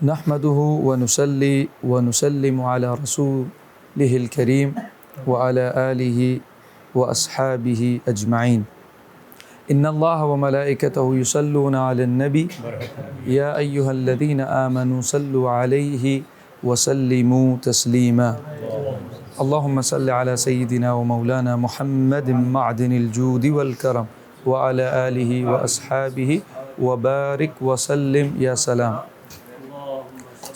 نحمده ونصلي ونسلم على رسوله الكريم وعلى آله وأصحابه أجمعين. إن الله وملائكته يصلون على النبي يا أيها الذين آمنوا صلوا عليه وسلموا تسليما. اللهم صل على سيدنا ومولانا محمد معدن الجود والكرم وعلى آله وأصحابه وبارك وسلم يا سلام.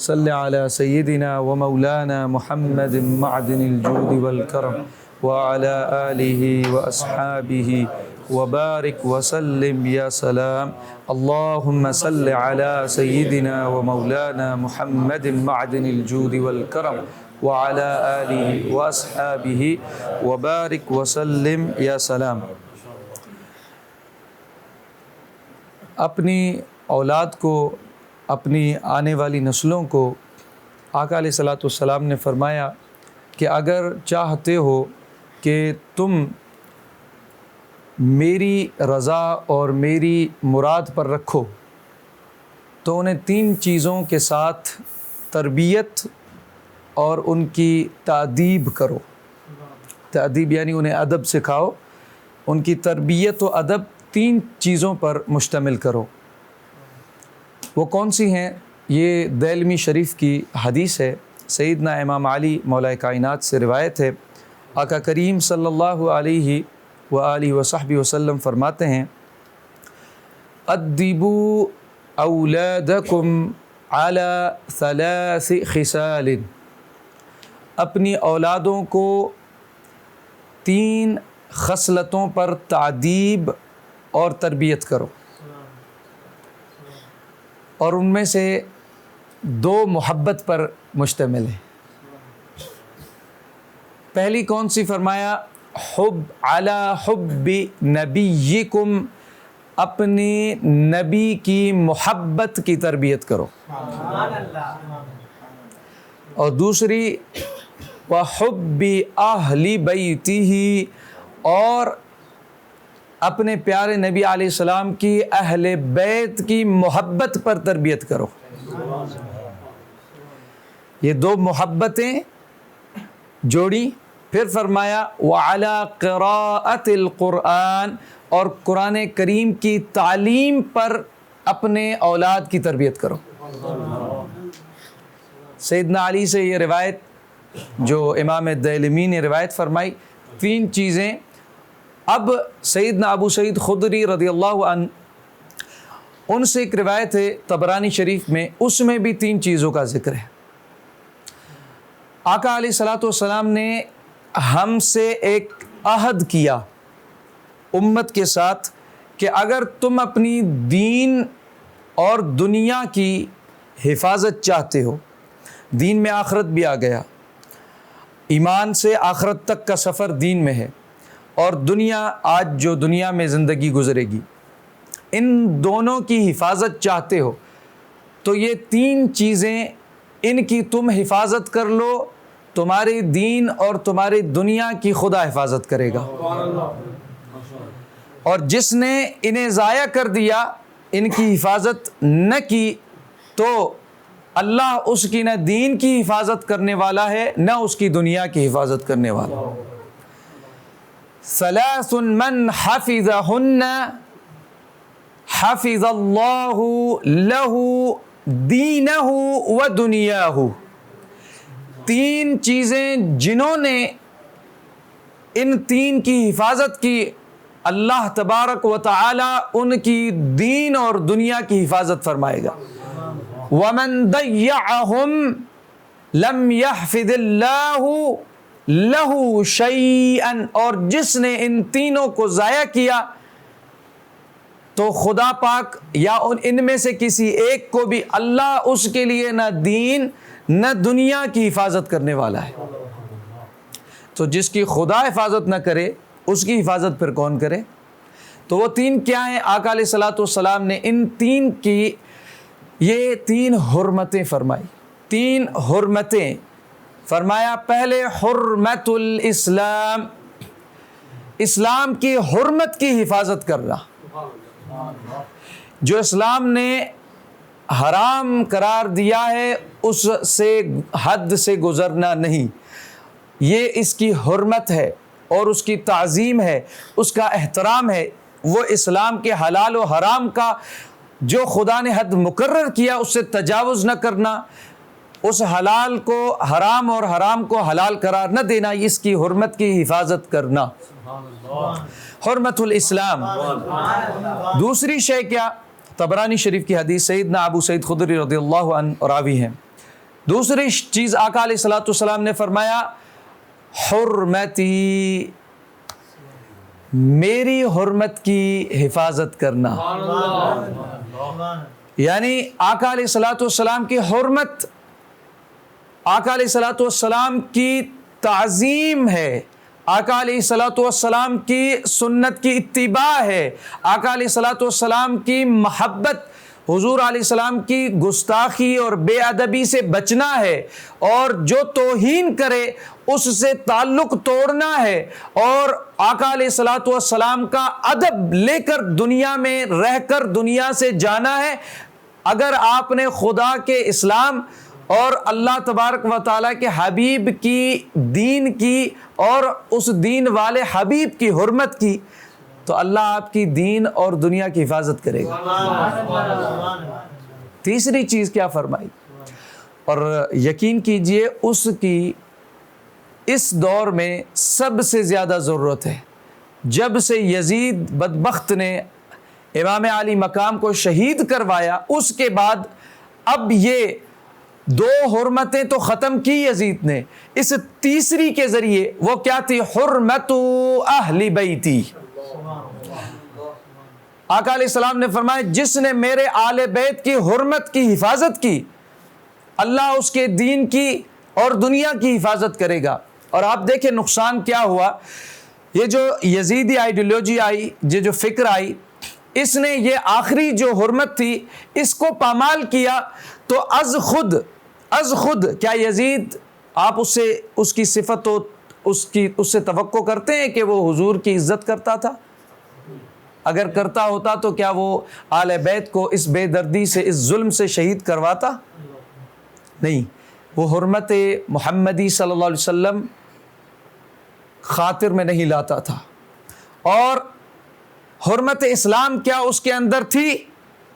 صل على سيدنا ومولانا محمد معدن الجود والكرم وعلى آله وأصحابه وبارك وسلم يا سلام. اللهم صل على سيدنا ومولانا محمد معدن الجود والكرم وعلى آله وأصحابه وبارك وسلم يا سلام. اپنی اولاد کو، اپنی آنے والی نسلوں کو آقا علیہ الصلوۃ والسلام نے فرمایا کہ اگر چاہتے ہو کہ تم میری رضا اور میری مراد پر رکھو تو انہیں 3 چیزوں کے ساتھ تربیت اور ان کی تادیب کرو. تادیب یعنی انہیں ادب سکھاؤ. ان کی تربیت و ادب 3 چیزوں پر مشتمل کرو. وہ کون سی ہیں؟ یہ دیلمی شریف کی حدیث ہے. سیدنا امام علی مولا کائنات سے روایت ہے. آقا کریم صلی اللہ علیہ وآلہ وصحبہ وسلم فرماتے ہیں ادبوا اولادکم علی 3 خصال. اپنی اولادوں کو 3 خصلتوں پر تعدیب اور تربیت کرو، اور ان میں سے 2 محبت پر مشتمل ہے. پہلی کون سی فرمایا؟ حب علی حب نبیکم. اپنے نبی کی محبت کی تربیت کرو. اور دوسری وحب اہل بیتہ، اور اپنے پیارے نبی علیہ السلام کی اہل بیت کی محبت پر تربیت کرو. یہ 2 محبتیں جوڑی. پھر فرمایا وَعَلَىٰ قِرَاءَةِ الْقُرْآنِ، اور قرآن کریم کی تعلیم پر اپنے اولاد کی تربیت کرو. سیدنا علی سے یہ روایت جو امام دیلمی نے روایت فرمائی 3 چیزیں. اب سیدنا ابو سعید خدری رضی اللہ عنہ، ان سے ایک روایت ہے طبرانی شریف میں، اس میں بھی 3 چیزوں کا ذکر ہے. آقا علیہ الصلوۃ والسلام نے ہم سے ایک عہد کیا امت کے ساتھ کہ اگر تم اپنی دین اور دنیا کی حفاظت چاہتے ہو، دین میں آخرت بھی آ گیا، ایمان سے آخرت تک کا سفر دین میں ہے، اور دنیا آج جو دنیا میں زندگی گزرے گی، ان دونوں کی حفاظت چاہتے ہو تو یہ 3 چیزیں ان کی تم حفاظت کر لو، تمہاری دین اور تمہاری دنیا کی خدا حفاظت کرے گا. اور جس نے انہیں ضائع کر دیا، ان کی حفاظت نہ کی، تو اللہ اس کی نہ دین کی حفاظت کرنے والا ہے نہ اس کی دنیا کی حفاظت کرنے والا. 3 من حفظہن حفظ اللہ لہ دینہ و دنیاہ. 3 چیزیں جنہوں نے ان 3 کی حفاظت کی، اللہ تبارک و تعالی ان کی دین اور دنیا کی حفاظت فرمائے گا. وَمَن ضَيَّعَهُمْ لَمْ يَحْفِظِ اللَّهُ لَهُ شَيْئًا. اور جس نے ان تینوں کو ضائع کیا تو خدا پاک یا ان میں سے کسی ایک کو بھی اللہ اس کے لیے نہ دین نہ دنیا کی حفاظت کرنے والا ہے. تو جس کی خدا حفاظت نہ کرے اس کی حفاظت پھر کون کرے؟ تو وہ 3 کیا ہیں؟ آقا علیہ الصلوۃ والسلام نے ان 3 کی یہ 3 حرمتیں فرمائی. 3 حرمتیں فرمایا. پہلے حرمت الاسلام، اسلام کی حرمت کی حفاظت کرنا. جو اسلام نے حرام قرار دیا ہے اس سے حد سے گزرنا نہیں. یہ اس کی حرمت ہے اور اس کی تعظیم ہے، اس کا احترام ہے. وہ اسلام کے حلال و حرام کا جو خدا نے حد مقرر کیا اس سے تجاوز نہ کرنا، اس حلال کو حرام اور حرام کو حلال قرار نہ دینا، اس کی حرمت کی حفاظت کرنا. حرمت الاسلام. دوسری شے کیا؟ طبرانی شریف کی حدیث، سیدنا ابو سعید خدری رضی اللہ عنہ راوی ہیں. دوسری چیز آقا علیہ الصلوۃ والسلام نے فرمایا حرمتی، میری حرمت کی حفاظت کرنا. یعنی آقا علیہ الصلوۃ والسلام کی حرمت، آقا علیہ الصلوۃ والسلام کی تعظیم ہے، آقا علیہ الصلوۃ والسلام کی سنت کی اتباع ہے، آقا علیہ الصلوۃ والسلام کی محبت، حضور علیہ السلام کی گستاخی اور بے ادبی سے بچنا ہے، اور جو توہین کرے اس سے تعلق توڑنا ہے، اور آقا علیہ الصلوۃ والسلام کا ادب لے کر دنیا میں رہ کر دنیا سے جانا ہے. اگر آپ نے خدا کے اسلام اور اللہ تبارک و تعالیٰ کے حبیب کی دین کی اور اس دین والے حبیب کی حرمت کی تو اللہ آپ کی دین اور دنیا کی حفاظت کرے گا. تیسری چیز کیا فرمائی؟ اور یقین کیجئے اس کی اس دور میں سب سے زیادہ ضرورت ہے. جب سے یزید بدبخت نے امام علی مقام کو شہید کروایا، اس کے بعد اب یہ دو حرمتیں تو ختم کی یزید نے، اس تیسری کے ذریعے وہ کیا تھی؟ حرمت اہل بیتی. آقا علیہ السلام نے فرمایا جس نے میرے آل بیت کی حرمت کی حفاظت کی، اللہ اس کے دین کی اور دنیا کی حفاظت کرے گا. اور آپ دیکھیں نقصان کیا ہوا. یہ جو یزیدی آئیڈیولوجی آئی، یہ جو فکر آئی، اس نے یہ آخری جو حرمت تھی اس کو پامال کیا. تو از خود کیا یزید آپ اس کی صفت و اس سے توقع کرتے ہیں کہ وہ حضور کی عزت کرتا تھا؟ اگر کرتا ہوتا تو کیا وہ آل بیت کو اس بے دردی سے، اس ظلم سے شہید کرواتا؟ نہیں. وہ حرمت محمدی صلی اللہ علیہ وسلم خاطر میں نہیں لاتا تھا. اور حرمت اسلام کیا اس کے اندر تھی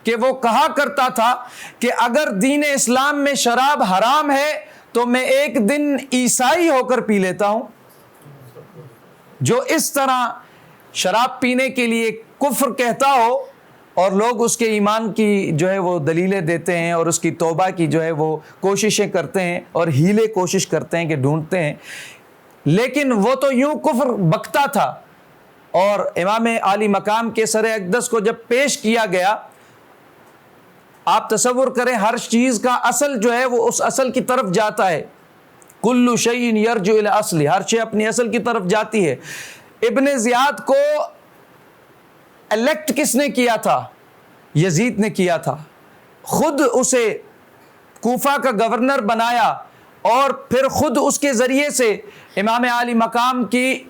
کہ وہ کہا کرتا تھا کہ اگر دین اسلام میں شراب حرام ہے تو میں ایک دن عیسائی ہو کر پی لیتا ہوں. جو اس طرح شراب پینے کے لیے کفر کہتا ہو اور لوگ اس کے ایمان کی جو ہے وہ دلیلیں دیتے ہیں اور اس کی توبہ کی جو ہے وہ کوششیں کرتے ہیں اور ہیلے کوشش کرتے ہیں کہ ڈھونڈتے ہیں، لیکن وہ تو یوں کفر بکتا تھا. اور امام علی مقام کے سر اقدس کو جب پیش کیا گیا، آپ تصور کریں ہر چیز کا اصل جو ہے وہ اس اصل کی طرف جاتا ہے. کل شیء یرجع الی اصل، ہر شے اپنی اصل کی طرف جاتی ہے. ابن زیاد کو الیکٹ کس نے کیا تھا؟ یزید نے کیا تھا. خود اسے کوفہ کا گورنر بنایا اور پھر خود اس کے ذریعے سے امام علی مقام کی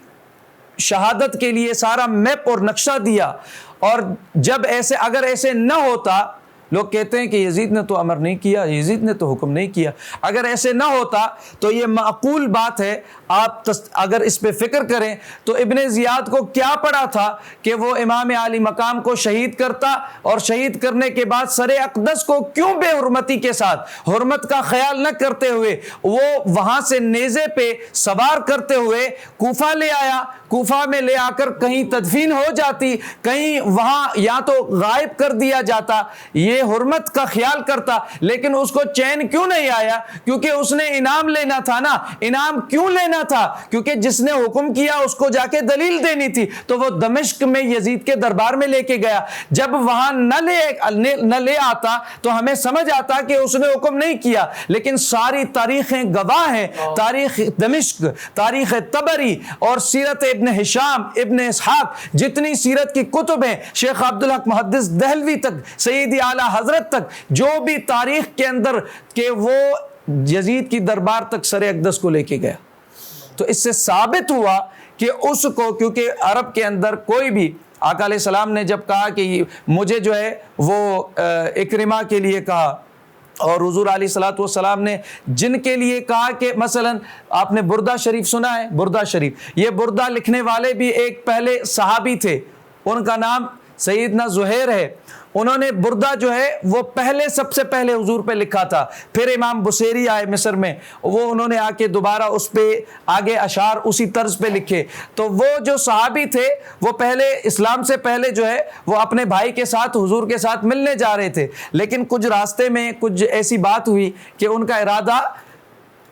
شہادت کے لیے سارا میپ اور نقشہ دیا. اور جب اگر ایسے نہ ہوتا، لوگ کہتے ہیں کہ یزید نے تو امر نہیں کیا، یزید نے تو حکم نہیں کیا، اگر ایسے نہ ہوتا تو یہ معقول بات ہے. آپ اگر اس پہ فکر کریں تو ابن زیاد کو کیا پڑا تھا کہ وہ امام علی مقام کو شہید کرتا، اور شہید کرنے کے بعد سر اقدس کو کیوں بے حرمتی کے ساتھ، حرمت کا خیال نہ کرتے ہوئے وہ وہاں سے نیزے پہ سوار کرتے ہوئے کوفہ لے آیا. کوفہ میں لے آ کر کہیں تدفین ہو جاتی، کہیں وہاں یا تو غائب کر دیا جاتا. یہ حرمت کا خیال کرتا، لیکن اس کو چین کیوں نہیں آیا؟ کیونکہ اس نے انعام لینا تھا نا. انعام کیوں لینا تھا؟ کیونکہ جس نے حکم کیا اس کو جا کے دلیل دینی تھی. تو وہ دمشق میں یزید کے دربار میں لے کے گیا. جب وہاں نہ لے آتا تو ہمیں سمجھ آتا کہ اس نے حکم نہیں کیا، لیکن ساری تاریخیں گواہ ہیں. تاریخ دمشق، تاریخ طبری اور سیرت ابن ہشام، ابن اسحاق، جتنی سیرت کی کتب ہیں، شیخ عبدالحق محدث دہلوی تک، سیدی اعلیٰ حضرت تک، جو بھی تاریخ کے اندر کہ وہ یزید کی دربار تک سر اقدس کو لے کے گیا. تو اس سے ثابت ہوا کہ اس کو، کیونکہ عرب کے اندر کوئی بھی آقا علیہ السلام نے جب کہا کہ مجھے جو ہے وہ اکرمہ کے لیے کہا، اور حضور علیہ الصلوۃ والسلام نے جن کے لیے کہا کہ مثلا آپ نے بردہ شریف سنا ہے، بردہ شریف، یہ بردہ لکھنے والے بھی ایک پہلے صحابی تھے، ان کا نام سیدنا زہیر ہے، انہوں نے بردہ جو ہے وہ پہلے سب سے پہلے حضور پہ لکھا تھا، پھر امام بصیری آئے مصر میں، وہ انہوں نے آ کے دوبارہ اس پہ آگے اشعار اسی طرز پہ لکھے۔ تو وہ جو صحابی تھے وہ پہلے اسلام سے پہلے جو ہے وہ اپنے بھائی کے ساتھ حضور کے ساتھ ملنے جا رہے تھے، لیکن کچھ راستے میں کچھ ایسی بات ہوئی کہ ان کا ارادہ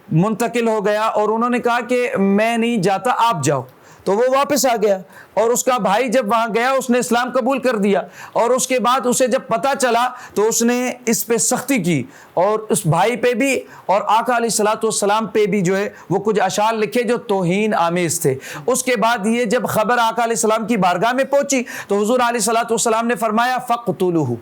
منتقل ہو گیا اور انہوں نے کہا کہ میں نہیں جاتا، آپ جاؤ، تو وہ واپس آ گیا، اور اس کا بھائی جب وہاں گیا اس نے اسلام قبول کر دیا، اور اس کے بعد اسے جب پتہ چلا تو اس نے اس پہ سختی کی، اور اس بھائی پہ بھی اور آقا علیہ الصلوۃ والسلام پہ بھی جو ہے وہ کچھ اشعار لکھے جو توہین آمیز تھے۔ اس کے بعد یہ جب خبر آقا علیہ السلام کی بارگاہ میں پہنچی تو حضور علیہ الصلوۃ والسلام نے فرمایا فَقْتُلُوهُ،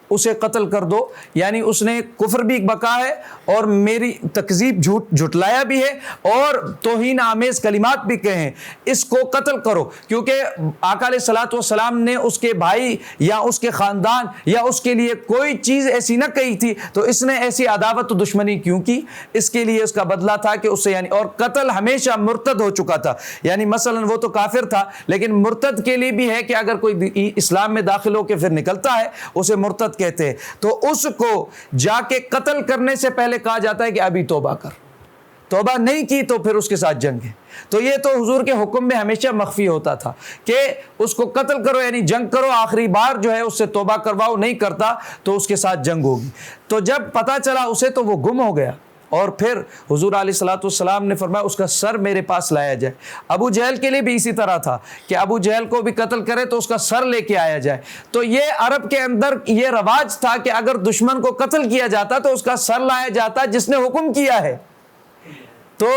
اسے قتل کر دو، یعنی اس نے کفر بھی بکا ہے اور میری تکذیب جھٹلایا بھی ہے اور توہین آمیز کلمات بھی کہے ہیں، اس کو قتل کرو، کیونکہ آقا علیہ الصلوۃ والسلام نے اس کے بھائی یا اس کے خاندان یا اس کے لیے کوئی چیز ایسی نہ کہی تھی، تو اس نے ایسی عداوت و دشمنی کیوں کی؟ اس کے لیے اس کا بدلہ تھا کہ اسے یعنی، اور قتل ہمیشہ مرتد ہو چکا تھا، یعنی مثلا وہ تو کافر تھا لیکن مرتد کے لیے بھی ہے کہ اگر کوئی اسلام میں داخل ہو کے پھر نکلتا ہے اسے مرتد کہتے ہیں، تو اس کو جا کے قتل کرنے سے پہلے کہا جاتا ہے کہ ابھی توبہ کر، توبہ نہیں کی تو پھر اس کے ساتھ جنگ ہے۔ تو یہ تو حضور کے حکم میں ہمیشہ مخفی ہوتا تھا کہ اس کو قتل کرو، یعنی جنگ کرو، آخری بار جو ہے اس سے توبہ کرواؤ، نہیں کرتا تو اس کے ساتھ جنگ ہوگی۔ تو جب پتہ چلا اسے تو وہ گم ہو گیا، اور پھر حضور علیہ الصلوۃ والسلام نے فرمایا اس کا سر میرے پاس لایا جائے۔ ابو جہل کے لیے بھی اسی طرح تھا کہ ابو جہل کو بھی قتل کرے تو اس کا سر لے کے آیا جائے۔ تو یہ عرب کے اندر یہ رواج تھا کہ اگر دشمن کو قتل کیا جاتا تو اس کا سر لایا جاتا جس نے حکم کیا ہے۔ تو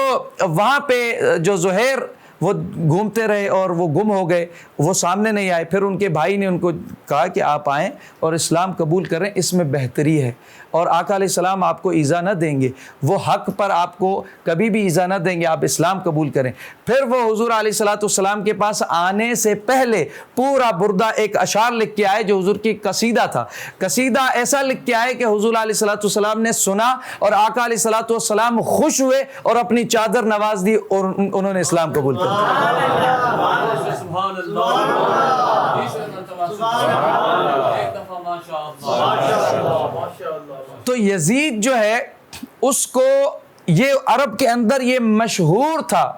وہاں پہ جو زہیر وہ گھومتے رہے اور وہ گم ہو گئے، وہ سامنے نہیں آئے، پھر ان کے بھائی نے ان کو کہا کہ آپ آئیں اور اسلام قبول کریں، اس میں بہتری ہے، اور آقا علیہ السلام آپ کو ایذا نہ دیں گے، وہ حق پر آپ کو کبھی بھی ایذا نہ دیں گے، آپ اسلام قبول کریں۔ پھر وہ حضور علیہ الصلوۃ والسلام کے پاس آنے سے پہلے پورا بردہ ایک اشعار لکھ کے آئے جو حضور کی قصیدہ تھا، قصیدہ ایسا لکھ کے آئے کہ حضور علیہ الصلوۃ والسلام نے سنا اور آقا علیہ الصلوۃ والسلام خوش ہوئے اور اپنی چادر نواز دی اور انہوں نے اسلام قبول کر تو یزید جو ہے اس کو یہ عرب کے اندر یہ مشہور تھا،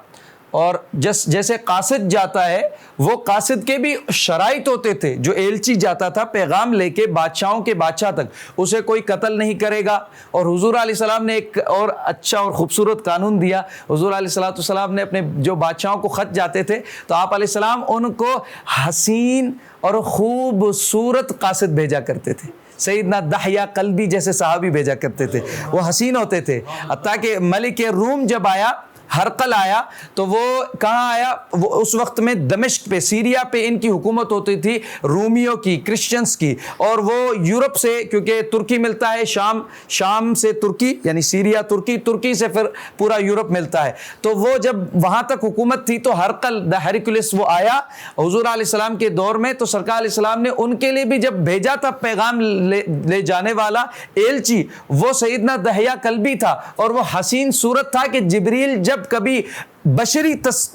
اور جیسے قاصد جاتا ہے وہ قاصد کے بھی شرائط ہوتے تھے، جو ایلچی جاتا تھا پیغام لے کے بادشاہوں کے بادشاہ تک، اسے کوئی قتل نہیں کرے گا۔ اور حضور علیہ السلام نے ایک اور اچھا اور خوبصورت قانون دیا، حضور علیہ الصلوۃ والسلام نے اپنے جو بادشاہوں کو خط جاتے تھے تو آپ علیہ السلام ان کو حسین اور خوبصورت قاصد بھیجا کرتے تھے۔ سیدنا دحیہ قلبی جیسے صحابی بھیجا کرتے تھے، وہ حسین ہوتے تھے، حتیٰ کہ ملک روم جب آیا، ہرقل آیا تو وہ کہاں آیا؟ وہ اس وقت میں دمشق پہ، سیریا پہ ان کی حکومت ہوتی تھی، رومیوں کی، کرسچنز کی، اور وہ یورپ سے، کیونکہ ترکی ملتا ہے، شام سے ترکی یعنی سیریا ترکی، ترکی سے پھر پورا یورپ ملتا ہے، تو وہ جب وہاں تک حکومت تھی تو ہرقل دا ہیرکولس وہ آیا حضور علیہ السلام کے دور میں، تو سرکار علیہ السلام نے ان کے لیے بھی جب بھیجا تھا پیغام لے جانے والا ایلچی، وہ سیدنا دحیہ قلبی تھا، اور وہ حسین صورت تھا کہ جبریل جب کبھی بشری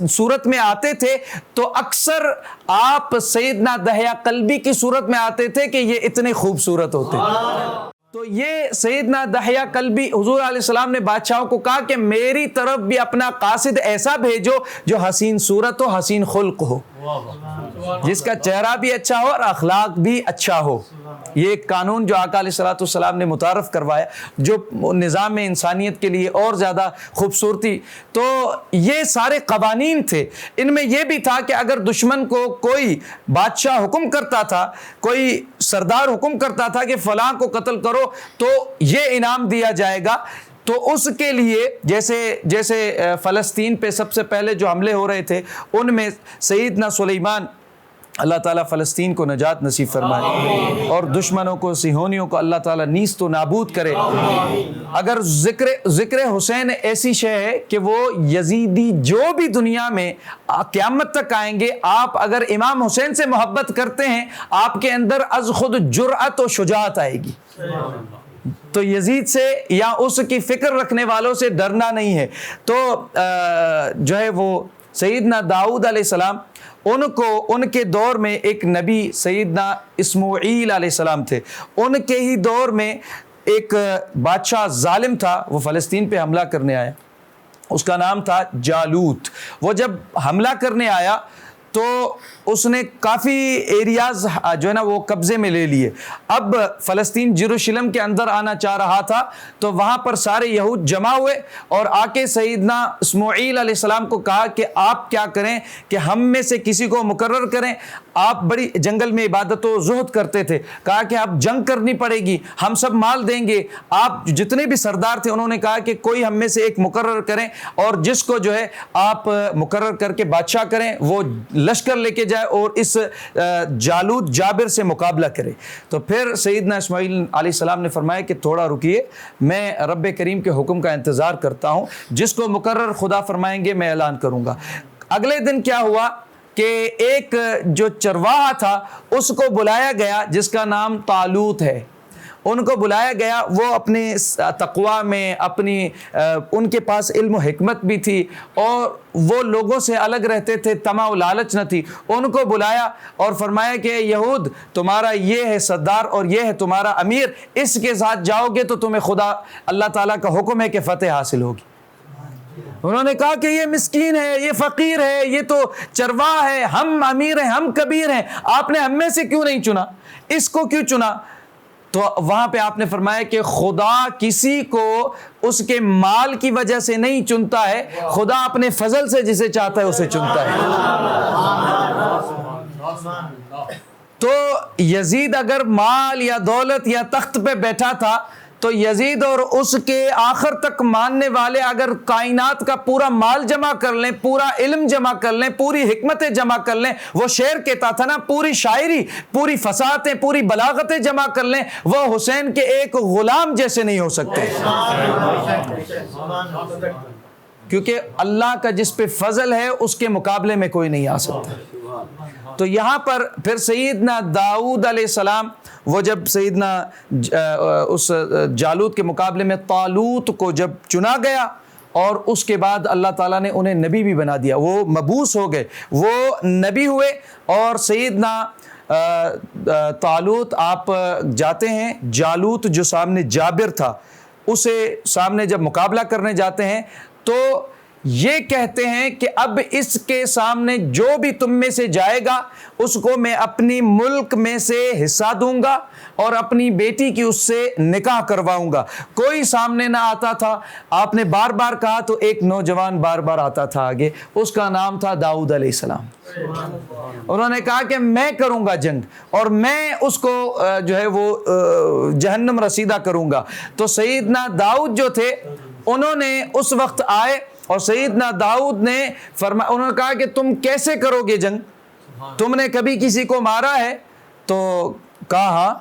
صورت میں آتے تھے تو اکثر آپ سیدنا دحیہ قلبی کی صورت میں آتے تھے کہ یہ اتنے خوبصورت ہوتے۔ تو یہ سیدنا دحیہ قلبی، حضور علیہ السلام نے بادشاہوں کو کہا کہ میری طرف بھی اپنا قاصد ایسا بھیجو جو حسین صورت ہو، حسین خلق ہو، جس کا چہرہ بھی اچھا ہو اور اخلاق بھی اچھا ہو۔ یہ ایک قانون جو آقا علیہ الصلوۃ والسلام نے متعارف کروایا، جو نظام انسانیت کے لیے اور زیادہ خوبصورتی۔ تو یہ سارے قوانین تھے، ان میں یہ بھی تھا کہ اگر دشمن کو کوئی بادشاہ حکم کرتا تھا، کوئی سردار حکم کرتا تھا کہ فلاں کو قتل کرو تو یہ انعام دیا جائے گا، تو اس کے لیے جیسے فلسطین پہ سب سے پہلے جو حملے ہو رہے تھے ان میں سیدنا سلیمان اللہ تعالیٰ فلسطین کو نجات نصیب فرمائے اور دشمنوں کو صہیونیوں کو اللہ تعالیٰ نیست و نابود کرے۔ اگر ذکر حسین ایسی شے ہے کہ وہ یزیدی جو بھی دنیا میں قیامت تک آئیں گے، آپ اگر امام حسین سے محبت کرتے ہیں آپ کے اندر از خود جرأت و شجاعت آئے گی، تو یزید سے یا اس کی فکر رکھنے والوں سے ڈرنا نہیں ہے۔ تو جو ہے وہ سیدنا داؤد علیہ السلام، ان کے دور میں ایک نبی سیدنا اسماعیل علیہ السلام تھے، ان کے ہی دور میں ایک بادشاہ ظالم تھا، وہ فلسطین پہ حملہ کرنے آیا، اس کا نام تھا جالوت۔ وہ جب حملہ کرنے آیا تو اس نے کافی ایریاز جو ہے نا وہ قبضے میں لے لیے۔ اب فلسطین یروشلم کے اندر آنا چاہ رہا تھا، تو وہاں پر سارے یہود جمع ہوئے اور آ کے سیدنا اسماعیل علیہ السلام کو کہا کہ آپ کیا کریں کہ ہم میں سے کسی کو مقرر کریں، آپ بڑی جنگل میں عبادت و زہد کرتے تھے، کہا کہ اب جنگ کرنی پڑے گی، ہم سب مال دیں گے۔ آپ جتنے بھی سردار تھے انہوں نے کہا کہ کوئی ہم میں سے ایک مقرر کریں اور جس کو جو ہے آپ مقرر کر کے بادشاہ کریں، وہ لشکر لے کے جائے اور اس جالوت جابر سے مقابلہ کرے۔ تو پھر سیدنا اسماعیل علیہ السلام نے فرمایا کہ تھوڑا رکیے، میں رب کریم کے حکم کا انتظار کرتا ہوں، جس کو مقرر خدا فرمائیں گے میں اعلان کروں گا۔ اگلے دن کیا ہوا کہ ایک جو چرواہا تھا اس کو بلایا گیا، جس کا نام طالوت ہے، ان کو بلایا گیا۔ وہ اپنے تقوی میں ان کے پاس علم و حکمت بھی تھی اور وہ لوگوں سے الگ رہتے تھے، طمع و لالچ نہ تھی۔ ان کو بلایا اور فرمایا کہ یہود، تمہارا یہ ہے سردار اور یہ ہے تمہارا امیر، اس کے ساتھ جاؤ گے تو تمہیں خدا اللہ تعالیٰ کا حکم ہے کہ فتح حاصل ہوگی۔ انہوں نے کہا کہ یہ مسکین ہے، یہ فقیر ہے، یہ تو چرواہ ہے، ہم امیر ہیں، ہم کبیر ہیں، آپ نے ہم میں سے کیوں نہیں چنا، اس کو کیوں چنا؟ تو وہاں پہ آپ نے فرمایا کہ خدا کسی کو اس کے مال کی وجہ سے نہیں چنتا ہے، خدا اپنے فضل سے جسے چاہتا ہے اسے چنتا ہے۔ تو یزید اگر مال یا دولت یا تخت پہ بیٹھا تھا تو یزید اور اس کے آخر تک ماننے والے اگر کائنات کا پورا مال جمع کر لیں، پورا علم جمع کر لیں، پوری حکمتیں جمع کر لیں، وہ شعر کہتا تھا نا، پوری شاعری، پوری فصاحتیں، پوری بلاغتیں جمع کر لیں، وہ حسین کے ایک غلام جیسے نہیں ہو سکتے، کیونکہ اللہ کا جس پہ فضل ہے اس کے مقابلے میں کوئی نہیں آ سکتا۔ تو یہاں پر پھر سیدنا داؤد علیہ السلام، وہ جب سیدنا اس جالوت کے مقابلے میں طالوت کو جب چنا گیا اور اس کے بعد اللہ تعالیٰ نے انہیں نبی بھی بنا دیا، وہ مبعوث ہو گئے، وہ نبی ہوئے۔ اور سیدنا طالوت آپ جاتے ہیں، جالوت جو سامنے جابر تھا اسے سامنے جب مقابلہ کرنے جاتے ہیں تو یہ کہتے ہیں کہ اب اس کے سامنے جو بھی تم میں سے جائے گا اس کو میں اپنی ملک میں سے حصہ دوں گا اور اپنی بیٹی کی اس سے نکاح کرواؤں گا۔ کوئی سامنے نہ آتا تھا، آپ نے بار بار کہا تو ایک نوجوان بار بار آتا تھا آگے، اس کا نام تھا داؤد علیہ السلام۔ انہوں نے کہا کہ میں کروں گا جنگ اور میں اس کو جو ہے وہ جہنم رسیدہ کروں گا۔ تو سیدنا داؤد جو تھے انہوں نے اس وقت آئے اور سیدنا داؤد نے فرمایا، انہوں نے کہا کہ تم کیسے کرو گے جنگ، تم نے کبھی کسی کو مارا ہے؟ تو کہا ہاں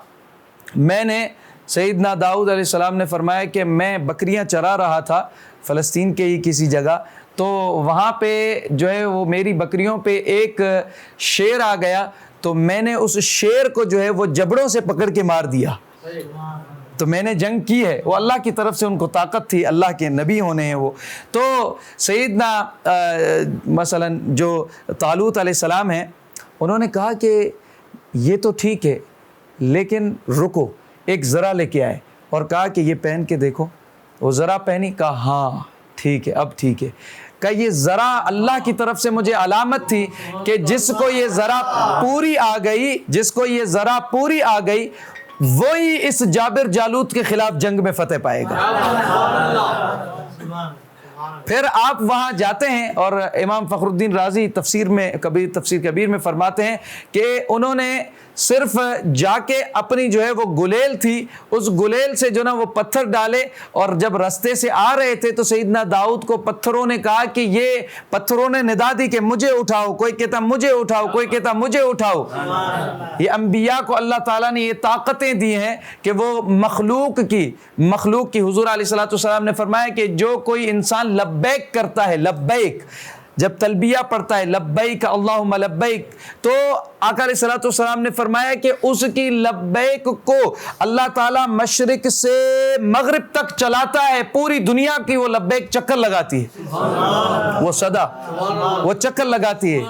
میں نے۔ سیدنا داؤد علیہ السلام نے فرمایا کہ میں بکریاں چرا رہا تھا فلسطین کے ہی کسی جگہ، تو وہاں پہ جو ہے وہ میری بکریوں پہ ایک شیر آ گیا، تو میں نے اس شیر کو جو ہے وہ جبڑوں سے پکڑ کے مار دیا۔ تو میں نے جنگ کی ہے، وہ اللہ کی طرف سے ان کو طاقت تھی، اللہ کے نبی ہونے ہیں وہ۔ تو سیدنا مثلا جو طالوت علیہ السلام ہیں انہوں نے کہا کہ یہ تو ٹھیک ہے لیکن رکو، ایک ذرا لے کے آئے اور کہا کہ یہ پہن کے دیکھو۔ وہ ذرا پہنی، کہا ہاں ٹھیک ہے، اب ٹھیک ہے۔ کہ یہ ذرا اللہ کی طرف سے مجھے علامت تھی کہ جس کو یہ ذرا پوری آ گئی، جس کو یہ ذرا پوری آ گئی وہی اس جابر جالوت کے خلاف جنگ میں فتح پائے گا۔ پھر آپ وہاں جاتے ہیں اور امام فخر الدین رازی تفسیر کبیر میں فرماتے ہیں کہ انہوں نے صرف جا کے اپنی جو ہے وہ گلیل تھی اس گلیل سے جو نا وہ پتھر ڈالے، اور جب رستے سے آ رہے تھے تو سیدنا داؤد کو پتھروں نے کہا کہ یہ پتھروں نے ندا دی کہ مجھے اٹھاؤ، کوئی کہتا مجھے اٹھاؤ، کوئی کہتا مجھے اٹھاؤ۔ یہ انبیاء کو اللہ تعالیٰ نے یہ طاقتیں دی ہیں کہ وہ مخلوق کی حضور علیہ الصلوۃ والسلام نے فرمایا کہ جو کوئی انسان لبیک کرتا ہے، لبیک جب تلبیہ پڑھتا ہے لبیک اللہم لبیک، تو آقا علیہ الصلوۃ والسلام نے فرمایا کہ اس کی لبیک کو اللہ تعالیٰ مشرق سے مغرب تک چلاتا ہے، پوری دنیا کی وہ لبیک چکر لگاتی ہے، وہ صدا وہ چکر لگاتی ہے۔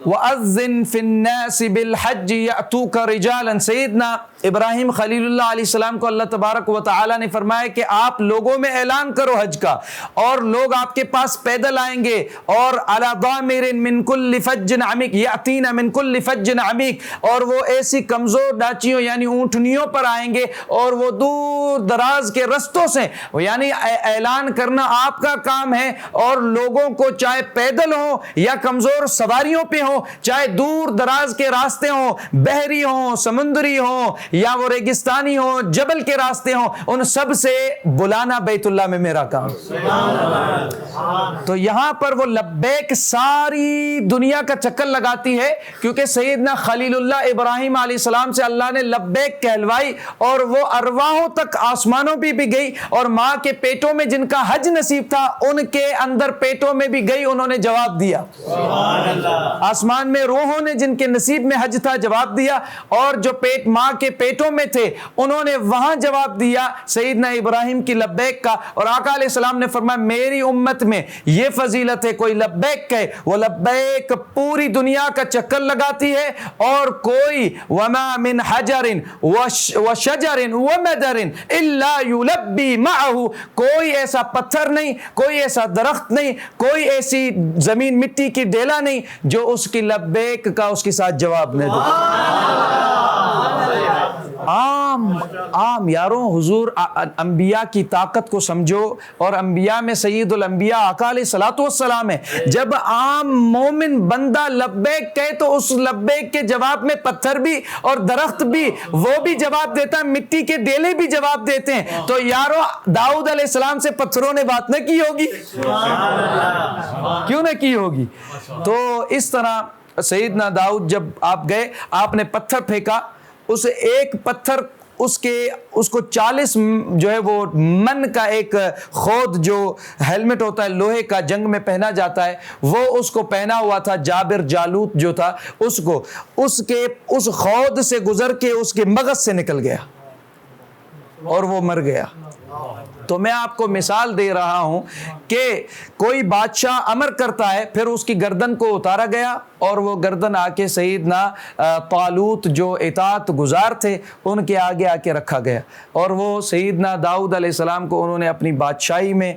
وَأَذِّن فِي النَّاسِ بِالْحَجِّ يَأْتُوكَ رِجَالًا، سیدنا ابراہیم خلیل اللہ علیہ السلام کو اللہ تبارک و تعالی نے فرمایا کہ آپ لوگوں میں اعلان کرو حج کا، اور لوگ آپ کے پاس پیدل آئیں گے، اور عَلَى ضَامِرٍ مِّن كُلِّ فَجٍّ عَمِيقٍ يَأْتِينَ مِّن كُلِّ فَجٍّ عَمِيقٍ، اور وہ ایسی کمزور ڈاچیوں یعنی اونٹنیوں پر آئیں گے، اور وہ دور دراز کے رستوں سے، یعنی اعلان کرنا آپ کا کام ہے، اور لوگوں کو چاہے پیدل ہوں یا کمزور سواریوں پہ ہوں، چاہے دور دراز کے راستے ہوں، بحری ہوں، سمندری ہوں، یا وہ ریگستانی ہوں، جبل کے راستے ہوں، ان سب سے بلانا بیت اللہ میں میرا کام۔ تو یہاں پر وہ لبیک ساری دنیا کا چکر لگاتی ہے، کیونکہ سیدنا خلیل اللہ ابراہیم علیہ السلام سے اللہ نے لبیک کہلوائی، اور وہ ارواحوں تک آسمانوں پہ بھی گئی، اور ماں کے پیٹوں میں جن کا حج نصیب تھا ان کے اندر پیٹوں میں بھی گئی، انہوں نے جواب دیا۔ آسمان میں روحوں نے جن کے نصیب میں حج تھا جواب دیا، اور جو پیٹ ماں کے پیٹوں میں تھے انہوں نے وہاں جواب دیا سیدنا ابراہیم کی لبیک کا۔ اور آقا علیہ السلام نے فرمایا میری امت میں یہ فضیلت ہے، کوئی لبیک کہے وہ لبیک پوری دنیا کا چکر لگاتی ہے، اور کوئی وما من حجر وشجر ومدر الا يلبي معه، کوئی ایسا پتھر نہیں، کوئی ایسا درخت نہیں، کوئی ایسی زمین مٹی کی ڈیلا نہیں جو اس کی لبیک کا اس کے ساتھ جواب نہ دے۔ عام یاروں، حضور انبیاء کی طاقت کو سمجھو، اور انبیاء میں سید الانبیاء آقا علیہ الصلوۃ والسلام ہے۔ جب عام مومن بندہ لبیک کہے تو اس لبیک کے جواب میں پتھر بھی اور درخت بھی وہ بھی جواب دیتا ہے، مٹی کے ڈیلے بھی جواب دیتے ہیں۔ تو یاروں داؤد علیہ السلام سے پتھروں نے بات نہ کی ہوگی؟ کیوں نہ کی ہوگی؟ تو اس طرح سیدنا داؤد جب آپ گئے، آپ نے پتھر پھینکا، اس ایک پتھر اس کو 40 جو ہے وہ من کا ایک خود جو ہیلمٹ ہوتا ہے لوہے کا جنگ میں پہنا جاتا ہے، وہ اس کو پہنا ہوا تھا جابر جالوت جو تھا، اس خود سے گزر کے اس کے مغز سے نکل گیا اور وہ مر گیا۔ تو میں آپ کو مثال دے رہا ہوں کہ کوئی بادشاہ امر کرتا ہے، پھر اس کی گردن کو اتارا گیا، اور وہ گردن آ کے سیدنا طالوت جو اطاعت گزار تھے ان کے آگے آ کے رکھا گیا، اور وہ سیدنا داؤد علیہ السلام کو انہوں نے اپنی بادشاہی میں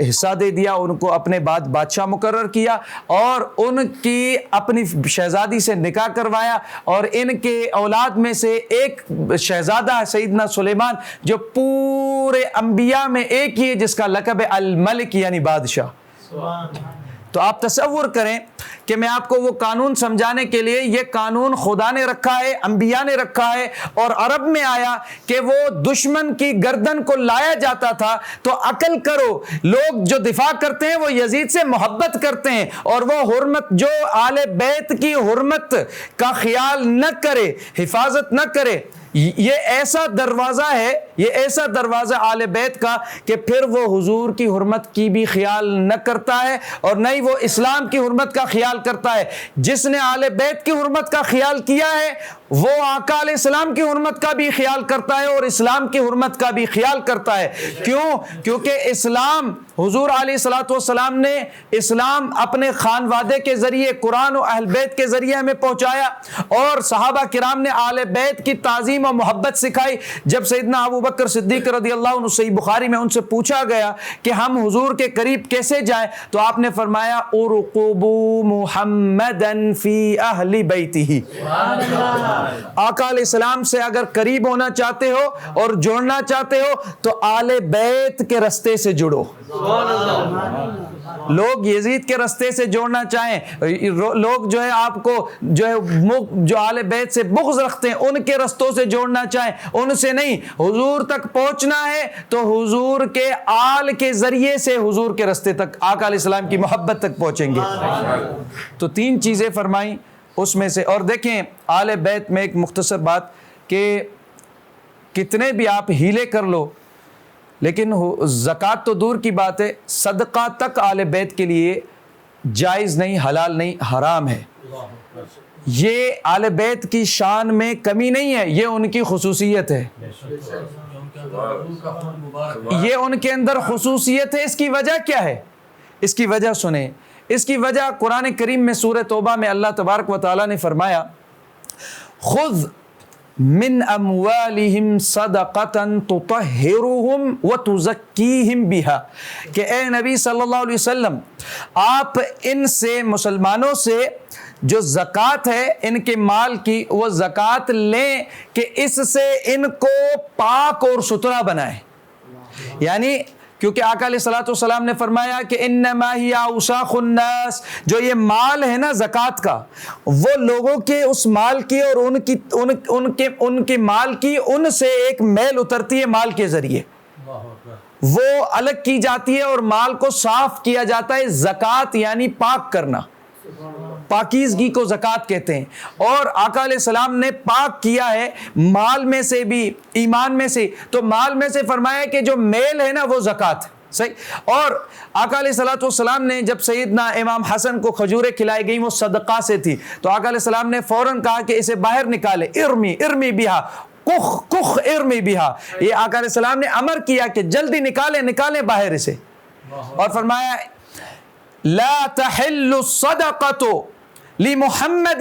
حصہ دے دیا، ان کو اپنے بعد بادشاہ مقرر کیا، اور ان کی اپنی شہزادی سے نکاح کروایا، اور ان کے اولاد میں سے ایک شہزادہ ہے سیدنا سلیمان، جو پورے انبیاء میں ایک ہی ہے جس کا لقب ہے الملک یعنی بادشاہ۔ تو آپ تصور کریں کہ میں آپ کو وہ قانون سمجھانے کے لیے، یہ قانون خدا نے رکھا ہے، انبیاء نے رکھا ہے، اور عرب میں آیا کہ وہ دشمن کی گردن کو لایا جاتا تھا، تو عقل کرو لوگ جو دفاع کرتے ہیں وہ یزید سے محبت کرتے ہیں، اور وہ حرمت جو آل بیت کی حرمت کا خیال نہ کرے، حفاظت نہ کرے، یہ ایسا دروازہ ہے، یہ ایسا دروازہ آل بیت کا کہ پھر وہ حضور کی حرمت کی بھی خیال نہ کرتا ہے، اور نہ ہی وہ اسلام کی حرمت کا خیال کرتا ہے۔ جس نے آل بیت کی حرمت کا خیال کیا ہے وہ آقا علیہ السلام کی حرمت کا بھی خیال کرتا ہے، اور اسلام کی حرمت کا بھی خیال کرتا ہے۔ کیوں؟ کیونکہ اسلام حضور علیہ الصلوۃ والسلام نے اسلام اپنے خانوادے کے ذریعے، قرآن و اہل بیت کے ذریعے ہمیں پہنچایا، اور صحابہ کرام نے اہل بیت کی تعظیم و محبت سکھائی۔ جب سیدنا ابو بکر صدیق رضی اللہ عنہ، صحیح بخاری میں ان سے پوچھا گیا کہ ہم حضور کے قریب کیسے جائیں، تو آپ نے فرمایا ارقبوا محمدا فی اہل بیتہ۔ آقا علیہ السلام سے اگر قریب ہونا چاہتے ہو اور جوڑنا چاہتے ہو تو اہل بیت کے رستے سے جڑو۔ لوگ یزید کے رستے سے جوڑنا چاہیں، لوگ جو ہے آپ کو جو اہل بیت سے بغض رکھتے ہیں ان کے رستوں سے جوڑنا چاہیں، ان سے نہیں۔ حضور تک پہنچنا ہے تو حضور کے آل کے ذریعے سے حضور کے رستے تک، آقا علیہ السلام کی محبت تک پہنچیں گے۔ تو 3 چیزیں فرمائیں اس میں سے۔ اور دیکھیں آل بیت میں ایک مختصر بات کہ کتنے بھی آپ ہیلے کر لو، لیکن زکوٰۃ تو دور کی بات ہے، صدقہ تک آل بیت کے لیے جائز نہیں، حلال نہیں، حرام ہے۔ یہ آل بیت کی شان میں کمی نہیں ہے، یہ ان کی خصوصیت ہے، یہ ان کے اندر خصوصیت ہے۔ اس کی وجہ کیا ہے؟ اس کی وجہ سنیں، اس کی وجہ قرآن کریم میں سورہ توبہ میں اللہ تبارک و تعالیٰ نے فرمایا خذ من اموالہم صدقۃ تطہرہم وتزکیہم بہا، کہ اے نبی صلی اللہ علیہ وسلم آپ ان سے، مسلمانوں سے جو زکوٰۃ ہے ان کے مال کی، وہ زکوٰۃ لیں کہ اس سے ان کو پاک اور ستھرا بنائیں۔ یعنی کیونکہ آقا علیہ الصلوۃ والسلام نے فرمایا کہ انما ہی اوساخ الناس، جو یہ مال ہے نا زکوٰۃ کا، وہ لوگوں کے اس مال کی اور ان کے مال کی، ان سے ایک میل اترتی ہے مال کے ذریعے، وہ الگ کی جاتی ہے اور مال کو صاف کیا جاتا ہے۔ زکوٰۃ یعنی پاک کرنا، پاکیزگی کو زکوٰۃ کہتے ہیں، اور آقا علیہ السلام نے پاک کیا ہے مال میں سے بھی، ایمان میں سے۔ تو مال میں سے فرمایا کہ جو میل ہے نا وہ زکوٰۃ، صحیح۔ اور آقا علیہ الصلوۃ والسلام نے جب سیدنا امام حسن کو کھجوریں کھلائی گئیں وہ صدقہ سے تھی، تو آقا علیہ السلام نے فوراً کہا کہ اسے باہر نکالے، ارمی بہا، کخ ارمی بہا، یہ آقا علیہ السلام نے امر کیا کہ جلدی نکالیں باہر اسے، اور فرمایا لا تحل الصدقۃ لمحمد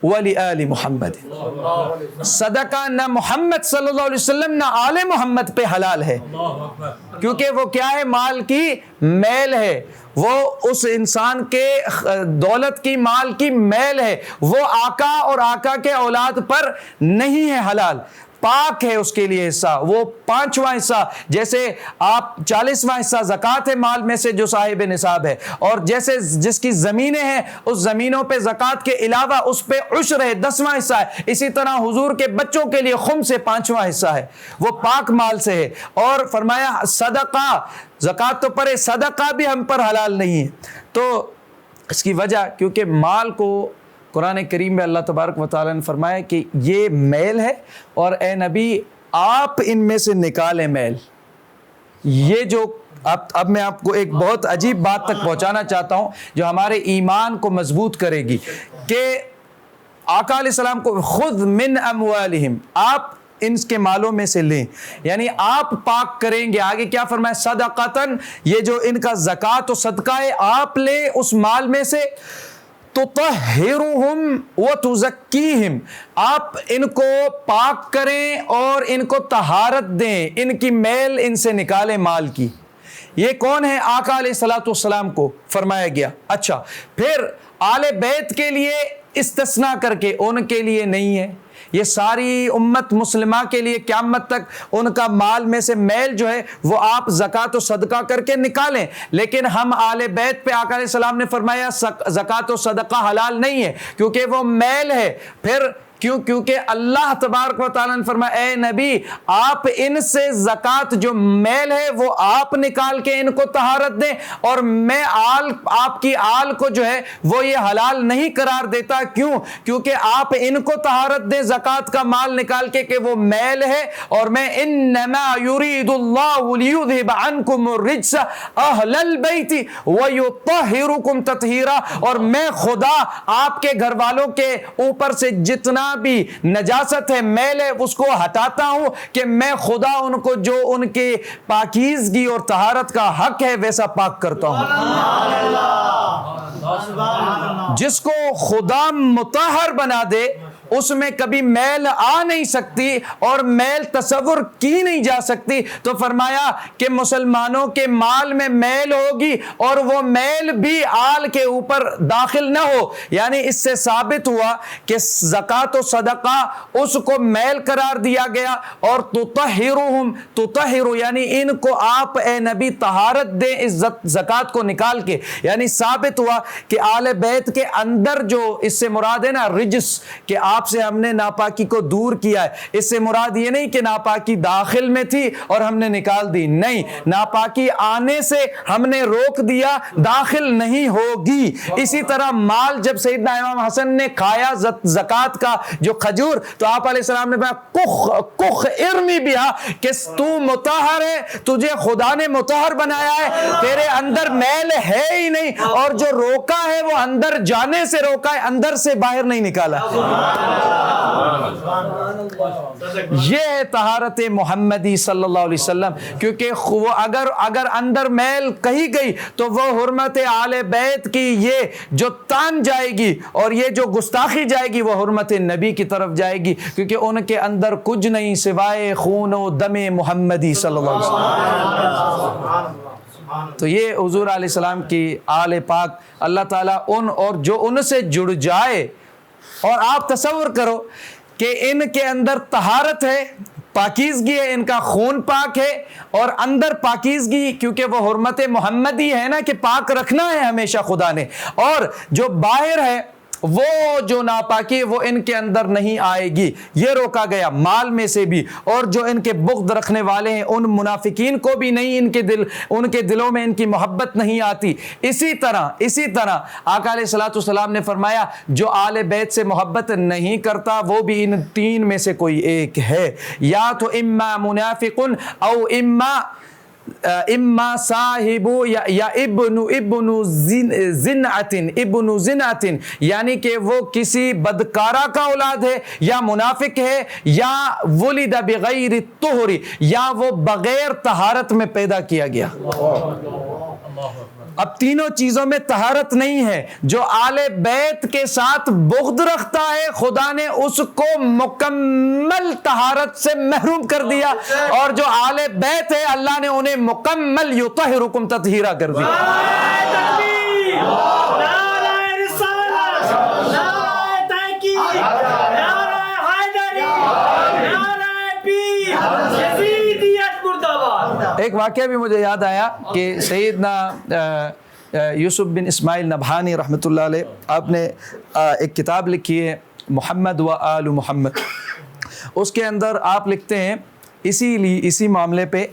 ولآل محمد، صدقہ نہ محمد صلی اللہ علیہ وسلم نہ آل محمد پہ حلال ہے، کیونکہ وہ کیا ہے؟ مال کی میل ہے، وہ اس انسان کے دولت کی، مال کی میل ہے، وہ آقا اور آقا کے اولاد پر نہیں ہے حلال، پاک ہے اس کے لیے حصہ، وہ 5واں حصہ، جیسے آپ 40واں حصہ زکوٰۃ ہے مال میں سے جو صاحب نصاب ہے، اور جیسے جس کی زمینیں ہیں اس زمینوں پہ زکوٰۃ کے علاوہ اس پہ عشر ہے، 10واں حصہ ہے، اسی طرح حضور کے بچوں کے لیے خمس 5واں حصہ ہے، وہ پاک مال سے ہے۔ اور فرمایا صدقہ، زکوٰۃ تو پرے، صدقہ بھی ہم پر حلال نہیں ہے۔ تو اس کی وجہ کیونکہ مال کو قرآن کریم میں اللہ تبارک و تعالیٰ نے فرمایا کہ یہ میل ہے، اور اے نبی آپ ان میں سے نکالیں میل۔ یہ جو اب میں آپ کو ایک بہت عجیب بات تک پہنچانا چاہتا ہوں جو ہمارے ایمان کو مضبوط کرے گی، کہ آقا علیہ السلام کو خذ من اموالہم، آپ ان کے مالوں میں سے لیں، یعنی آپ پاک کریں گے۔ آگے کیا فرمایا؟ صدقۃً، یہ جو ان کا زکوٰۃ و صدقہ ہے آپ لیں اس مال میں سے، تطہرہم وتزکیہم، آپ ان کو پاک کریں اور ان کو طہارت دیں، ان کی میل ان سے نکالیں مال کی۔ یہ کون ہے؟ آقا علیہ الصلوۃ والسلام کو فرمایا گیا۔ اچھا، پھر آل بیت کے لیے استثناء کر کے ان کے لیے نہیں ہے، یہ ساری امت مسلمہ کے لیے قیامت تک ان کا مال میں سے میل جو ہے وہ آپ زکوٰۃ و صدقہ کر کے نکالیں، لیکن ہم آل بیت پہ آقا علیہ السلام نے فرمایا زکوٰۃ و صدقہ حلال نہیں ہے کیونکہ وہ میل ہے۔ پھر کیونکہ اللہ تبارک و تعالیٰ نے فرمایا اے نبی آپ ان سے زکوٰۃ جو میل ہے وہ آپ نکال کے ان کو طہارت دیں، اور میں آپ کی آل کو جو ہے وہ یہ حلال نہیں قرار دیتا۔ کیوں؟ کیونکہ آپ ان کو طہارت دیں زکوٰۃ کا مال نکال کے کہ وہ میل ہے، اور میں انما یرید اللہ لیذھب عنکم الرجس اہل البیت ویطہرکم تطہیرا، اور میں خدا آپ کے گھر والوں کے اوپر سے جتنا جہاں بھی نجاست ہے، میل ہے، اس کو ہٹاتا ہوں کہ میں خدا ان کو جو ان کے پاکیزگی اور طہارت کا حق ہے ویسا پاک کرتا ہوں۔ جس کو خدا مطہر بنا دے اس میں کبھی میل آ نہیں سکتی اور میل تصور کی نہیں جا سکتی۔ تو فرمایا کہ مسلمانوں کے مال میں میل ہوگی اور وہ میل بھی آل کے اوپر داخل نہ ہو، یعنی اس سے ثابت ہوا کہ زکوٰۃ و صدقہ اس کو میل قرار دیا گیا، اور تطہرہم، تطہر یعنی ان کو آپ اے نبی طہارت دیں اس زکوٰۃ کو نکال کے، یعنی ثابت ہوا کہ آل بیت کے اندر جو اس سے مراد ہے نا رجس، کہ آپ سے ہم نے ناپاکی کو دور کیا ہے، اس سے مراد یہ نہیں کہ ناپاکی داخل میں تھی اور ہم نے نکال دی، نہیں، ناپاکی آنے سے ہم نے روک دیا، داخل نہیں ہوگی۔ اسی طرح مال جب سیدنا امام حسن نے کھایا زکوٰۃ کا جو کھجور، تو آپ علیہ السلام نے کہا کخ ارمی بہا، کہ تو مطہر ہے، تجھے خدا نے مطہر بنایا ہے، تیرے اندر میل ہے ہی نہیں، اور جو روکا ہے وہ اندر جانے سے روکا ہے، اندر سے باہر نہیں نکالا۔ یہ ہے طہارت محمدی صلی اللہ علیہ وسلم، کیونکہ وہ اگر اندر میل کہی گئی تو وہ حرمت آل بیت کی یہ جو تان جائے گی اور یہ جو گستاخی جائے گی وہ حرمت نبی کی طرف جائے گی، کیونکہ ان کے اندر کچھ نہیں سوائے خون و دم محمدی صلی اللہ علیہ وسلم۔ تو یہ حضور علیہ السلام کی آل پاک، اللہ تعالیٰ ان اور جو ان سے جڑ جائے، اور آپ تصور کرو کہ ان کے اندر طہارت ہے، پاکیزگی ہے، ان کا خون پاک ہے، اور اندر پاکیزگی، کیونکہ وہ حرمت محمدی ہے نا کہ پاک رکھنا ہے ہمیشہ خدا نے، اور جو باہر ہے وہ جو ناپاکی وہ ان کے اندر نہیں آئے گی، یہ روکا گیا مال میں سے بھی، اور جو ان کے بغض رکھنے والے ہیں ان منافقین کو بھی نہیں، ان کے دلوں میں ان کی محبت نہیں آتی۔ اسی طرح آقا علیہ الصلوۃ والسلام نے فرمایا جو آل بیت سے محبت نہیں کرتا وہ بھی ان تین میں سے کوئی ایک ہے، یا تو اما منافق او اما صاحب یا ابن زنعت، یعنی کہ وہ کسی بدکارہ کا اولاد ہے، یا منافق ہے، یا ولد بغیر الطہر، یا وہ بغیر طہارت میں پیدا کیا گیا۔ اب تینوں چیزوں میں طہارت نہیں ہے۔ جو آل بیت کے ساتھ بغض رکھتا ہے خدا نے اس کو مکمل طہارت سے محروم کر دیا، اور جو آل بیت ہے اللہ نے انہیں مکمل یطہرکم تطہیرا کر دیا۔ ایک واقعہ بھی مجھے یاد آیا کہ سیدنا یوسف بن اسماعیل نبہانی رحمۃ اللہ علیہ، آپ نے ایک کتاب لکھی ہے محمد و آل محمد، اس کے اندر آپ لکھتے ہیں اسی معاملے پہ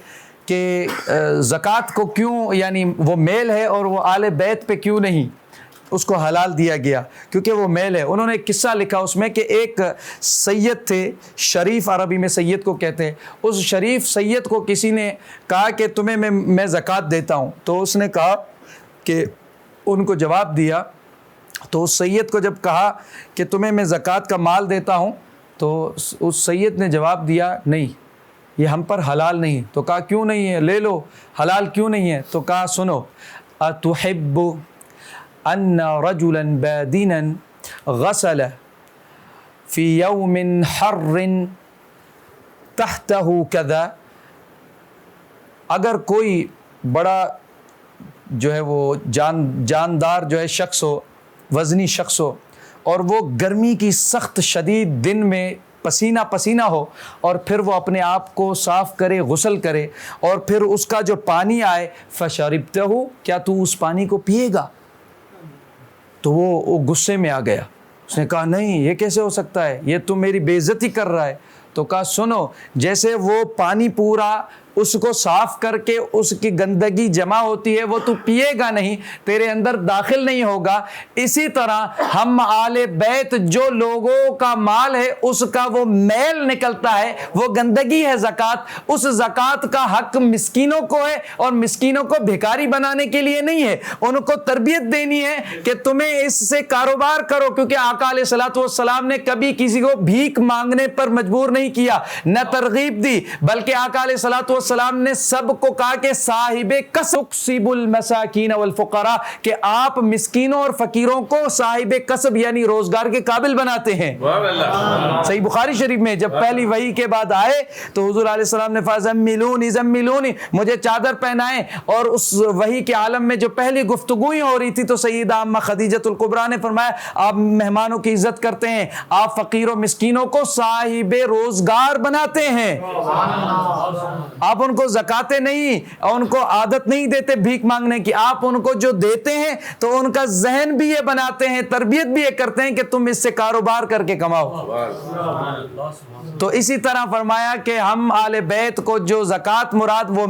کہ زکوٰۃ کو کیوں، یعنی وہ میل ہے اور وہ آل بیت پہ کیوں نہیں اس کو حلال دیا گیا، کیونکہ وہ میل ہے۔ انہوں نے ایک قصہ لکھا اس میں کہ ایک سید تھے، شریف عربی میں سید کو کہتے ہیں، اس شریف سید کو کسی نے کہا کہ تمہیں میں زکوٰۃ دیتا ہوں، تو اس نے کہا کہ ان کو جواب دیا، تو اس سید کو جب کہا کہ تمہیں میں زکوٰۃ کا مال دیتا ہوں، تو اس سید نے جواب دیا نہیں، یہ ہم پر حلال نہیں۔ تو کہا کیوں نہیں ہے، لے لو، حلال کیوں نہیں ہے؟ تو کہا سنو، اتحب ان رجلا بادنا غسل فی یوم حر تحتہ کذا، اگر کوئی بڑا جو ہے وہ جاندار جو ہے شخص ہو، وزنی شخص ہو، اور وہ گرمی کی سخت شدید دن میں پسینہ پسینہ ہو، اور پھر وہ اپنے آپ کو صاف کرے، غسل کرے، اور پھر اس کا جو پانی آئے فشربتہ، کیا تو اس پانی کو پیے گا؟ تو وہ غصے میں آ گیا، اس نے کہا نہیں، یہ کیسے ہو سکتا ہے، یہ تو میری بے عزتی کر رہا ہے۔ تو کہا سنو، جیسے وہ پانی پورا اس کو صاف کر کے اس کی گندگی جمع ہوتی ہے وہ تو پیے گا نہیں, تیرے اندر داخل نہیں ہوگا. اسی طرح ہم آل بیت جو لوگوں کا مال ہے اس کا وہ میل نکلتا ہے, وہ گندگی ہے زکوٰۃ, اس زکوٰۃ کا حق مسکینوں کو ہے, اور مسکینوں کو بھکاری بنانے کے لیے نہیں ہے, ان کو تربیت دینی ہے کہ تمہیں اس سے کاروبار کرو, کیونکہ آقا علیہ الصلوۃ والسلام نے کبھی کسی کو بھیک مانگنے پر مجبور نہیں کیا, نہ ترغیب دی, بلکہ آقا علیہ الصلوۃ والسلام نے سب کو کہا کہ صاحب کسب تکسب المساکین والفقراء, کہ آپ مسکینوں اور فقیروں کو صاحب کسب یعنی روزگار کے قابل بناتے ہیں. صحیح بخاری شریف میں جب پہلی وحی کے بعد آئے تو حضور علیہ السلام نے فَزَمِّلُونِ زَمِّلُونِ, مجھے چادر پہنائیں, اور اس وحی کے عالم میں جو پہلی گفتگویں ہو رہی تھی تو سیدہ اماں خدیجۃ الکبریٰ نے فرمایا آپ مہمانوں کی عزت کرتے ہیں, آپ فقیروں مسکینوں کو صاحب روزگار بناتے ہیں, آپ ان کو زکاتیں نہیں, ان کو عادت نہیں دیتے بھیک مانگنے کی, آپ ان کو جو دیتے ہیں تو ان کا ذہن بھی یہ بناتے ہیں, تربیت بھی یہ کرتے ہیں کہ تم اس سے کاروبار کر کے کماؤ. تو اسی طرح فرمایا کہ ہم آل بیت کو جو زکوٰۃ مراد وہ